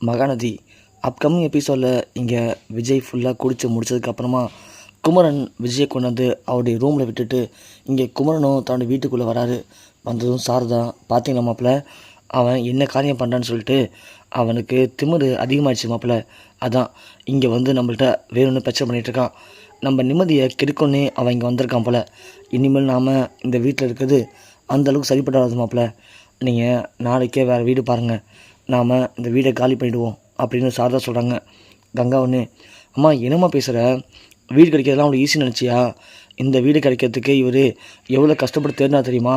Mahanadi upcoming எபிசோடில் இங்கே விஜய் ஃபுல்லாக குடித்து முடிச்சதுக்கப்புறமா குமரன் விஜயை கொண்டு வந்து அவருடைய ரூமில் விட்டுட்டு இங்கே குமரனும் தன்னோட வீட்டுக்குள்ளே வராரு. வந்ததும் சாரதா பார்த்தீங்களா மாப்பிள்ள, அவன் என்ன காரியம் பண்ணுறான்னு சொல்லிட்டு அவனுக்கு திமிரு அதிகமாகிடுச்சு மாப்பிள்ள. அதான் இங்கே வந்து நம்மள்ட்ட வேணும்னு பிரச்சனை பண்ணிகிட்ருக்கான். நம்ம நிம்மதியை கெடுக்கணுன்னே அவன் இங்கே வந்திருக்கான் போல். இனிமேல் நாம் இந்த வீட்டில் இருக்கிறது அந்தளவுக்கு சரிப்படாது மாப்பிள்ள. நீங்கள் நாளைக்கே வேறு வீடு பாருங்கள், நாம் இந்த வீடை காலி பண்ணிவிடுவோம் அப்படின்னு சாரதா சொல்கிறாங்க. கங்கா ஒன்று, அம்மா என்னம்மா பேசுகிற, வீடு கிடைக்கிறதுலாம் அவ்வளோ ஈஸின்னு நினச்சியா? இந்த வீடு கிடைக்கிறதுக்கு இவர் எவ்வளோ கஷ்டப்பட்டு தேடினா தெரியுமா?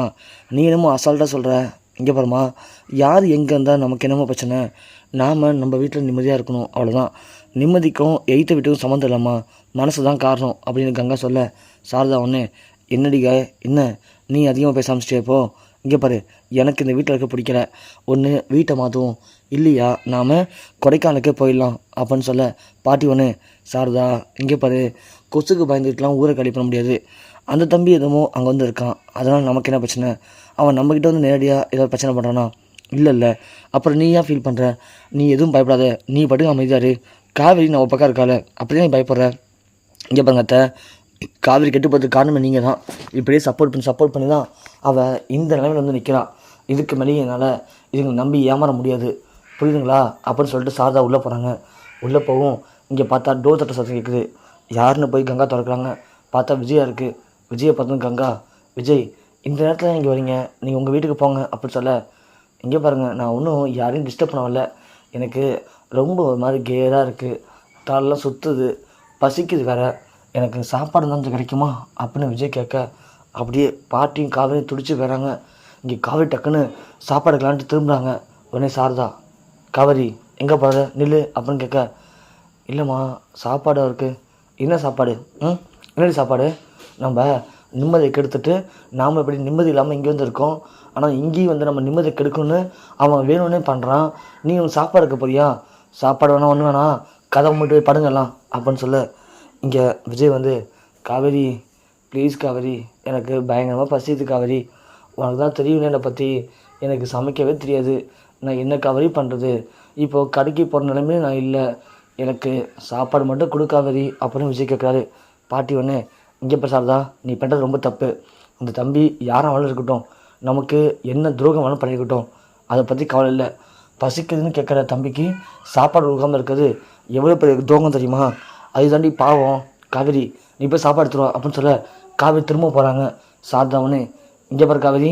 நீ என்னமோ அசால்ட்டாக சொல்கிற. இங்கே பாருமா, யார் எங்கே இருந்தால் நமக்கு என்னமோ பிரச்சனை, நாம் நம்ம வீட்டில் நிம்மதியாக இருக்கணும், அவ்வளோதான். நிம்மதிக்கும் எய்த்த வீட்டுக்கும் சம்மந்தம் இல்லாமா, மனசு தான் காரணம் அப்படின்னு கங்கா சொல்ல, சாரதா ஒன்று, என்னடிங்க என்ன நீ அதிகமாக பேச ஆரம்பிச்சிட்டே இப்போ? இங்கே பாரு, எனக்கு இந்த வீட்டில் இருக்க பிடிக்கல, ஒன்று வீட்டை மாற்றுவோம், இல்லையா நாம் கொடைக்கானலுக்கே போயிடலாம் அப்படின்னு சொல்ல, பாட்டி ஒன்று, சாரதா இங்கே பாரு, கொசுக்கு பயந்துட்டுலாம் ஊரை காலி பண்ண முடியாது. அந்த தம்பி எதுமோ அங்கே வந்து இருக்கான், அதனால் நமக்கு என்ன பிரச்சனை? அவன் நம்மக்கிட்ட வந்து நேரடியாக ஏதாவது பிரச்சனை பண்ணுறானா? இல்லை அப்புறம் நீ ஏன் ஃபீல் பண்ணுற? நீ எதுவும் பயப்படாத, நீ படுங்க அமைதியாரு. காவேரி நம்ம பக்கம் இருக்கால, அப்படியே நீ பயப்படுற? இங்கே பாருங்க அத்தை, காவேரி கெட்டு போகிறதுக்கு காரணமே நீங்கள் தான். இப்படியே சப்போர்ட் பண்ணி தான் அவள் இந்த நிலைமையில் வந்து நிற்கிறான். இதுக்கு மேலேயும் என்னால் இதுங்களை நம்பி ஏமாற முடியாது, புரியுதுங்களா அப்படின்னு சொல்லிட்டு சாரதா உள்ளே போகிறாங்க. உள்ளே போகும், இங்கே பார்த்தா டோர் தட்ட சத்தம் கேட்குது. யாருன்னு போய் கங்கா திறக்கிறாங்க. பார்த்தா விஜயா இருக்குது. விஜயை பார்த்தோம் கங்கா, விஜய் இந்த நேரத்தில் இங்கே வரீங்க, நீங்கள் உங்கள் வீட்டுக்கு போங்க அப்படின்னு சொல்ல, இங்கே பாருங்கள், நான் ஒன்றும் யாரையும் டிஸ்டர்ப் பண்ணவில்ல, எனக்கு ரொம்ப ஒரு மாதிரி கேராக இருக்குது, தாளெலாம் சுற்றுது, பசிக்குது வேறு, எனக்கு சாப்பாடு தான் கிடைக்குமா அப்படின்னு விஜய் கேட்க, அப்படியே பாட்டியும் காவேரியும் துடிச்சு போயிறாங்க. இங்கே காவேரி டக்குன்னு சாப்பாடு எடுக்கலான்ட்டு திரும்புகிறாங்க. உடனே சாரதா, காவேரி எங்கே போகிற நில்லு அப்படின்னு கேட்க, இல்லைம்மா சாப்பாடு இருக்குது. என்ன சாப்பாடு? என்னடி சாப்பாடு? நம்ம நிம்மதியை கெடுத்துட்டு நாம் எப்படி நிம்மதி இல்லாமல் இங்கே வந்து இருக்கோம், ஆனால் இங்கேயும் வந்து நம்ம நிம்மதியை கெடுக்கணும்னு அவன் வேணும்னே பண்ணுறான். நீ உன் சாப்பாடு இருக்க போறியா? சாப்பாடு வேணாம், ஒன்று வேணாம், கதை மட்டும் படுங்கலாம் அப்படின்னு சொல்ல, இங்கே விஜய் வந்து, காவேரி ப்ளீஸ் காவேரி, எனக்கு பயங்கரமாக பசிக்குது காவேரி, உனக்கு தான் தெரியும் என்னை பற்றி, எனக்கு சமைக்கவே தெரியாது, நான் என்ன காவேரி பண்ணுறது, இப்போது கடைக்கு போகிற நிலைமையும் நான் இல்லை, எனக்கு சாப்பாடு மட்டும் கொடு காவேரி அப்படின்னு விஜய் கேட்குறாரு. பாட்டி ஒன்று, இங்கே பிரசாரதா நீ பண்ணுறது ரொம்ப தப்பு, அந்த தம்பி யாரும் வேணாலும் இருக்கட்டும், நமக்கு என்ன துரோகம் வேணாலும் பண்ணியிருக்கட்டும், அதை பற்றி கவலை இல்லை. பசிக்குதுன்னு கேட்குற தம்பிக்கு சாப்பாடு கொடுக்காமல் இருக்கிறது எவ்வளோ பெரிய துரோகம் தெரியுமா? அது தாண்டி பாவம். காவேரி நீ போய் சாப்பாடு எடுத்துருவா அப்படின்னு சொல்ல, காவேரி திரும்ப போகிறாங்க. சாரதாவனு, இங்கே பாரு காவேரி,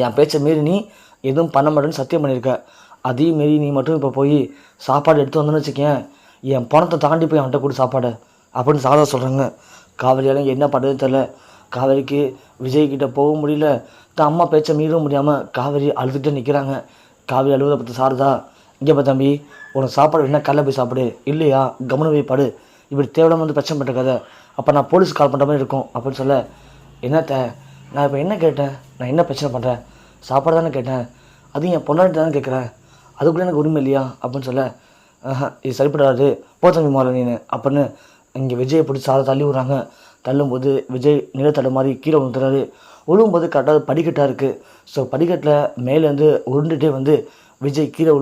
என் பேச்சை மீறி நீ எதுவும் பண்ண மாட்டேன்னு சத்தியம் பண்ணியிருக்க, அதையும் மீறி நீ மட்டும் இப்போ போய் சாப்பாடு எடுத்து வந்தோன்னு வச்சுக்கேன், என் பணத்தை தாண்டி போய் அவன்கிட்ட கொடு சாப்பாடு அப்படின்னு சாரதா சொல்கிறாங்க. காவேரியால் என்ன பண்ணுறதுன்னு தெரில. காவேரிக்கு விஜய்கிட்ட போக முடியல, தான் அம்மா பேச்சை மீறவும் முடியாமல் காவேரி அழுதுகிட்டே நிற்கிறாங்க. காவேரி அழுவதை பார்த்து சாரதா, இங்கே பா தம்பி, உனக்கு சாப்பாடு என்ன கடலை போய் சாப்பிடு, இல்லையா கவனம் போய் படு, இப்படி தேவையில்லாம வந்து பிரச்சனை பண்ணிருக்காத, அப்போ நான் போலீஸ் கால் பண்ணுற மாதிரி இருக்கும் அப்படின்னு சொல்ல, என்னத்த நான் இப்போ என்ன கேட்டேன், நான் என்ன பிரச்சனை பண்ணுறேன், சாப்பாடு தானே கேட்டேன், அதுவும் என் பொண்டாட்டி தானே கேட்குறேன், அதுக்குள்ளே எனக்கு உரிமை இல்லையா அப்படின்னு சொல்ல, இது சரிப்படாது, போத்தம்பி மாற நீனு அப்படின்னு இங்கே விஜயை பிடிச்சி சாரை தள்ளி விட்றாங்க. தள்ளும்போது விஜய் நிலத்தடை மாதிரி கீழே விழுந்துறாரு. விழும்போது கரெக்டாக படிக்கட்டாக இருக்குது. ஸோ படிக்கட்டில் மேலேருந்து உருண்டுகிட்டே வந்து விஜய் கீழே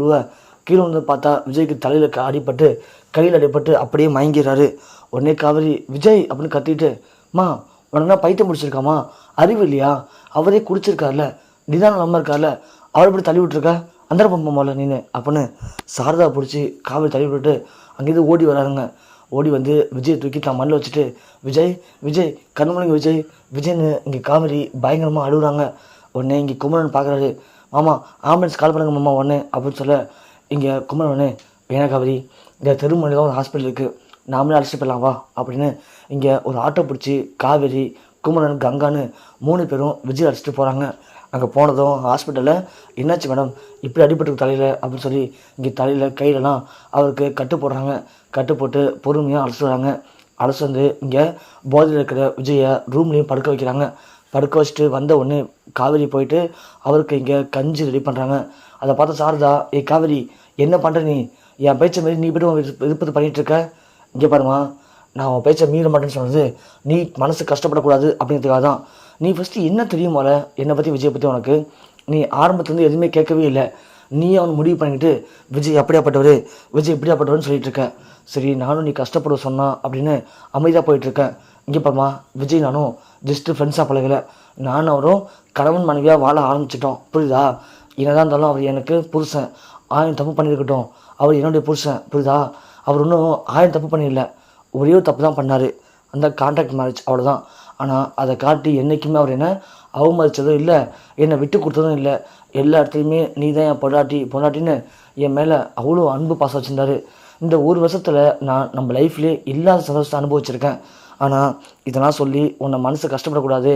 கீழே வந்து பார்த்தா விஜய்க்கு தலையில் அடிப்பட்டு கையில் அடிப்பட்டு அப்படியே மயங்கிறாரு. உடனே காவேரி விஜய் அப்படின்னு கத்திட்டு, மா உடனே பைத்தியம் முடிச்சிருக்காமா, அறிவு இல்லையா, அவரே குடிச்சிருக்காருல, நிதானம் இல்லாமல் இருக்கார்ல, அவரை இப்படி தள்ளி விட்டுருக்க, அந்த பம்பமால நீனு அப்படின்னு சாரதா பிடிச்சி காவேரி தள்ளி விட்டுட்டு அங்கேருந்து ஓடி வராருங்க. ஓடி வந்து விஜய் தூக்கி தான் மண்ணில் வச்சுட்டு, விஜய் விஜய் கண்ணுமணிங்க விஜய் விஜய்னு இங்கே காவேரி பயங்கரமாக அழுகுறாங்க. உடனே இங்கே குமரன் பார்க்குறாரு. மாமா ஆம்புலன்ஸ் கால் பண்ணுங்க மாமா உடனே அப்படின்னு சொல்ல, இங்கே குமரன் உடனே, வேணா காவேரி, இந்த தெருமணி தான் ஒரு ஹாஸ்பிட்டல் இருக்குது, நாமளே அழைச்சிட்டு போயிடலாம் வா அப்படின்னு இங்கே ஒரு ஆட்டோ பிடிச்சி காவேரி குமரன் கங்கான்னு 3 பேரும் விஜய் அழைச்சிட்டு போகிறாங்க. அங்கே போனதும் ஹாஸ்பிட்டலில், என்னாச்சு மேடம் இப்படி அடிபட்டு தலையில் அப்படின்னு சொல்லி இங்கே தலையில் கையிலலாம் அவருக்கு கட்டு போடுறாங்க. கட்டு போட்டு பொறுமையாக அழைச்சிட்டு வராங்க. அழைச்சி வந்து இங்கே போதையில் இருக்கிற விஜயை ரூம்லேயும் படுக்க வைக்கிறாங்க. படுக்க வச்சுட்டு வந்த உடனே காவேரி போயிட்டு அவருக்கு இங்கே கஞ்சி ரெடி பண்ணுறாங்க. அதை பார்த்து சாரதா, காவேரி என்ன பண்ணுற நீ, என் பேச்சை மாரி நீ போய்ட்டு விருப்பத்தை பண்ணிகிட்ருக்க, இங்கே பாருமா, நான் உன் பேச்சை மீற மாட்டேன்னு சொன்னது நீ மனசு கஷ்டப்படக்கூடாது அப்படிங்கிறதுக்காக தான். நீ ஃபஸ்ட்டு என்ன தெரியுமால என்னை பற்றி விஜயை பற்றி உனக்கு, நீ ஆரம்பத்துலேருந்து எதுவுமே கேட்கவே இல்லை, நீயே அவன் முடிவு பண்ணிக்கிட்டு விஜய் அப்படியாப்பட்டவர், விஜய் இப்படியாப்பட்டவர்னு சொல்லிட்டு இருக்க. சரி, நானும் நீ கஷ்டப்பட சொன்னா அப்படின்னு அமைதியாக போயிட்டுருக்கேன். இங்கே பாருமா, விஜய் நானும் ஜஸ்ட்டு ஃப்ரெண்ட்ஸாக பழகலை. நானும் அவரும் கணவன் மனைவியாக வாழ ஆரம்பிச்சிட்டோம், புரியுதா? என்னதான் இருந்தாலும் அவர் எனக்கு புருஷன். 1000 தப்பு பண்ணியிருக்கட்டும், அவர் என்னுடைய புருஷன், புரியுதா? அவர் இன்னும் 1000 தப்பு பண்ணிடல, ஒரே ஒரு தப்பு தான் பண்ணார், அந்த கான்ட்ராக்ட் மேரேஜ், அவ்வளோதான். ஆனால் அதை காட்டி என்றைக்குமே அவர் என்ன அவமதித்ததும் இல்லை, என்னை விட்டு கொடுத்ததும் இல்லை. எல்லா இடத்துலையுமே நீ தான் என் பொண்டாட்டின்னு என் மேலே அவ்வளோ அன்பு பாசம் வச்சுருந்தாரு. இந்த ஒரு வருஷத்தில் நான் நம்ம லைஃப்லேயே இல்லாத சந்தோஷத்தை அனுபவிச்சிருக்கேன். ஆனால் இதெல்லாம் சொல்லி உன்னை மனசை கஷ்டப்படக்கூடாது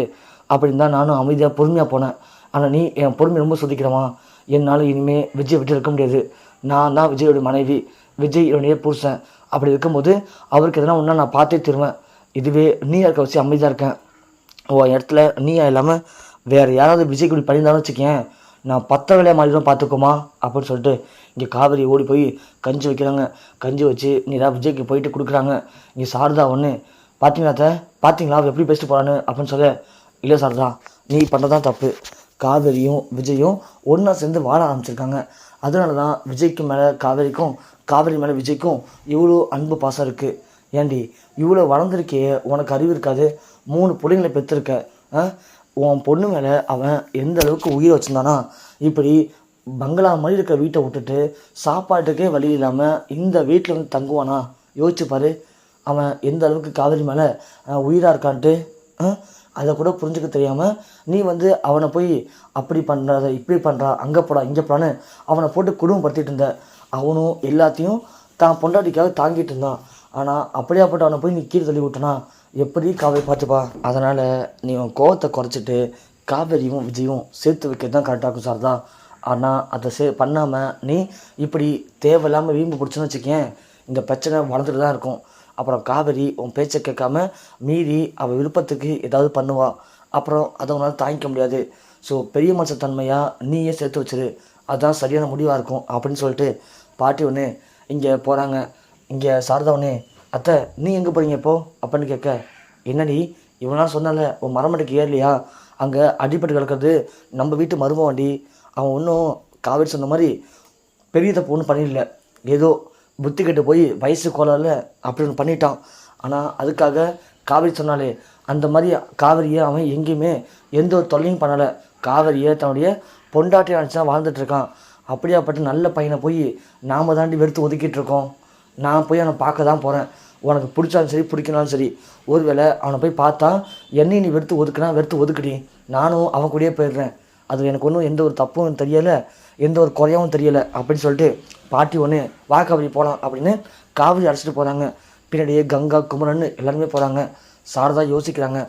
அப்படின்னு தான் நானும் அமைதியாக பொறுமையாக போனேன். ஆனால் நீ என் பொறுமை ரொம்ப சொதிக்கிறமா. என்னால் இனிமேல் விஜய் விட்டு இருக்க முடியாது. நான் தான் விஜயோடைய மனைவி, விஜய் என்னுடைய புருஷன். அப்படி இருக்கும்போது அவருக்கு எதனா ஒன்றா நான் பார்த்தே தருவேன். இதுவே நீ இருக்க வச்சு அமைதியாக இருக்கேன். உன் இடத்துல நீயா இல்லாமல் வேறு யாராவது விஜய் கூடி பண்ணியிருந்தாலும் வச்சுக்கேன், நான் 10 வேலையாக மாறிடும் பார்த்துக்கோமா அப்படின்னு சொல்லிட்டு இங்கே காவேரி ஓடி போய் கஞ்சி வைக்கிறாங்க. கஞ்சி வச்சு நீதான் விஜய்க்கு போயிட்டு கொடுக்குறாங்க. இங்கே சாரதா ஒன்று, பார்த்தீங்களா அத்தை, பார்த்தீங்களா அவள் எப்படி பேசிட்டு போகிறான்னு அப்படின்னு சொல்ல, இல்லை சாரதா, நீ பண்ணுறதான் தப்பு. காவேரியும் விஜயும் ஒன்றா சேர்ந்து வாழ ஆரம்பிச்சிருக்காங்க. அதனால தான் விஜய்க்கு மேலே காவேரிக்கும், காவேரி மேலே விஜய்க்கும் இவ்வளோ அன்பு பாசம் இருக்குது. ஏண்டி இவ்வளோ வளர்ந்துருக்கே, உனக்கு அறிவு இருக்காது? 3 பிள்ளைங்களை பெற்றிருக்க. உன் பொண்ணு மேலே அவன் எந்த அளவுக்கு உயிர் வச்சுருந்தானா, இப்படி பங்களா மாதிரி இருக்கிற வீட்டை விட்டுட்டு சாப்பாட்டுக்கே வழி இல்லாமல் இந்த வீட்டில் வந்து தங்குவானா? யோசிச்சு பாரு, அவன் எந்த அளவுக்கு காவேரி மேலே உயிராக இருக்கான்ட்டு. அதை கூட புரிஞ்சுக்க தெரியாமல் நீ வந்து அவனை போய் அப்படி பண்ணுறத இப்படி பண்ணுறா, அங்கே போடா இங்கே போடான்னு அவனை போட்டு குடும்பப்படுத்திட்டு இருந்த. அவனும் எல்லாத்தையும் தான் பொண்டாட்டிக்காக தாங்கிட்டு இருந்தான். ஆனால் அப்படியாப்பட்ட அவனை போய் நீ கீழே தள்ளி விட்டனா எப்படி காவேரி பார்த்துப்பா? அதனால் நீ உன் கோவத்தை குறைச்சிட்டு காவேரியும் விஜயும் சேர்த்து வைக்கிறது தான் கரெக்டாக இருக்கும் சார் தான். ஆனால் அதை பண்ணாமல் நீ இப்படி தேவையில்லாமல் வீம்பு பிடிச்சுன்னு வச்சுக்கேன், இந்த பிரச்சனை வளர்ந்துட்டு தான் இருக்கும். அப்புறம் காவேரி உன் பேச்சை கேட்காம மீறி அவள் விருப்பத்துக்கு ஏதாவது பண்ணுவா, அப்புறம் அதை உன்னால் தாங்கிக்க முடியாது. ஸோ பெரிய மனுஷத்தன்மையாக நீயே சேர்த்து வச்சிரு, அதுதான் சரியான முடிவாக இருக்கும் அப்படின்னு சொல்லிட்டு பாட்டி ஒன்று இங்கே போகிறாங்க. இங்கே சாரதா ஒன்று, அத்தை நீ எங்கே போகிறீங்க இப்போ அப்படின்னு கேட்க, என்னடி இவனால சொன்னால உன் மரமட்டைக்கு ஏறலையா, அங்கே அடிப்பட்டு கிடக்கிறது நம்ம வீட்டு மரும வண்டி. அவன் ஒன்றும் காவேரி சொன்ன மாதிரி பெரிய தப்பு ஒன்றும் பண்ணிடல, ஏதோ புத்தி கட்டு போய் வயசு கோலால் அப்படி ஒன்று பண்ணிட்டான். ஆனால் அதுக்காக காவேரி சொன்னாலே அந்த மாதிரி காவேரியை அவன் எங்கேயுமே எந்த ஒரு தொல்லையும் பண்ணலை. காவேரியை தன்னுடைய பொண்டாட்டியை நினச்சி தான் வாழ்ந்துட்டுருக்கான். அப்படியாப்பட்ட நல்ல பையனை போய் நாம் தாண்டி வெறுத்து ஒதுக்கிட்டு இருக்கோம். நான் போய் அவனை பார்க்க தான் போகிறேன். உனக்கு பிடிச்சாலும் சரி பிடிக்கனாலும் சரி, ஒருவேளை அவனை போய் பார்த்தா என்னையும் நீ வெறுத்து ஒதுக்குடி, நானும் அவன் கூடயே போயிடுறேன். அது எனக்கு ஒன்றும் எந்த ஒரு தப்பும் தெரியலை, எந்த ஒரு குறையாவும் தெரியலை அப்படின்னு சொல்லிட்டு பாட்டி ஒன்று வா காவேரி போகலாம் அப்படின்னு காவேரி அழைச்சிட்டு போகிறாங்க. பின்னாடியே கங்கா குமரன் எல்லாருமே போகிறாங்க. சாரதா யோசிக்கிறாங்க,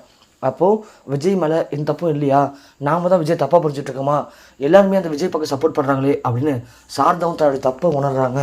அப்போது விஜய் மேலே எந்த தப்பும் இல்லையா, நாம் தான் விஜய் தப்பாக புரிஞ்சிட்ருக்கோமா, எல்லாருமே அந்த விஜய் பக்கம் சப்போர்ட் பண்ணுறாங்களே அப்படின்னு சாரதாவும் தன்னுடைய தப்பை உணர்றாங்க.